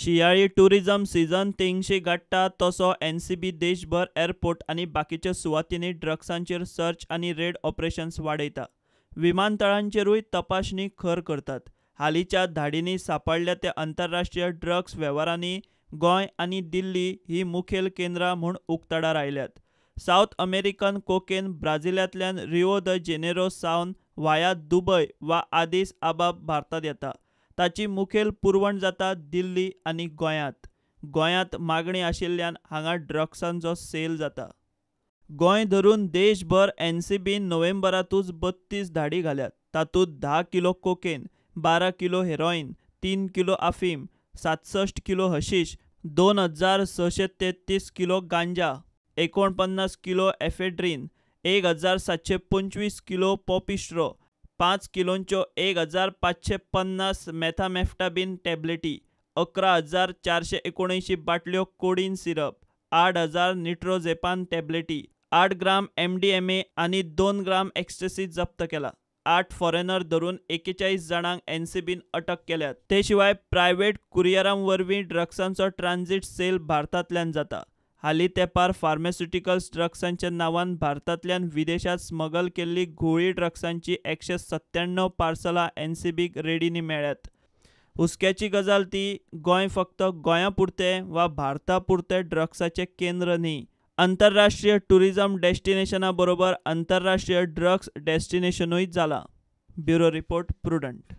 शियाळी tourism season तेंगशी गाठता तसो NCB देशभर एअरपोर्ट आनी बाकीच्या सुवातींनी ड्रग्सांचेर सर्च आनी रेड ऑपरेशन्स वाडयता. विमानतळांचेरूय तपासणी खर करतात. हालींच्या धाडींनी सांपडल्या त्या आंतरराष्ट्रीय ड्रग्स वेव्हारांनी गोंय आनी दिल्ली ही मुखेल केंद्रां म्हूण उक्ताडार आयल्यात. सावथ अमेरिकन कोकेन ब्राझिलांतल्यान रिओ द जेनेरो सावन व्हाया दुबय वा आदीस आबाब भारतांत येता. ताची मुखेल पुरवण जाता दिल्ली आनी गोंयांत. गोंयांत मागणी आशिल्ल्यान हांगा ड्रग्सांचो सेल जाता. गोंय धरून देशभर एनसीबीन नोव्हेंबरांतूच 32 धाडी घाल्यात. तातूंत 10 kilo cocaine, 12 kilo heroin, 3 kilo अफीम, 67 किलो हशीश, 2633 किलो गांजा, 49 किलो एफेड्रीन, 1725 किलो पॉपिस्ट्रो, 5 किलोंच्यो 1550 मेथामेफ्टाबीन टॅब्लेटी, 11479 बाटल्यो कोडीन सिरप, 8000 निट्रोझेपान टॅब्लेटी, 8 ग्राम MDMA आनी 2 ग्राम एक्स्टसी जप्त केला. 8 फॉरेनर धरून 41 जाणांक एनसीबीन अटक केल्यात. ते शिवाय प्रायव्हेट कुरियरां वरवीं ड्रग्सांचो ट्रांझीट सेल भारतांतल्यान जाता. हालीं तेंपार फार्मास्युटिकल्स ड्रग्सांच्या नांवान भारतांतल्यान विदेशांत स्मगल केल्ली घुवळी ड्रग्सांची 197 पार्सलां एनसीबीक रेडींनी मेळ्ळ्यात. हुस्क्याची गजाल ती, गोंय फक्त गोंया पुरतें वा भारता पुरतें ड्रग्साचें केंद्र न्ही. आंतरराष्ट्रीय टुरिझम डेस्टिनेशना बरोबर आंतरराष्ट्रीय ड्रग्स डेस्टिनेशनूय जाला. Bureau report, prudent.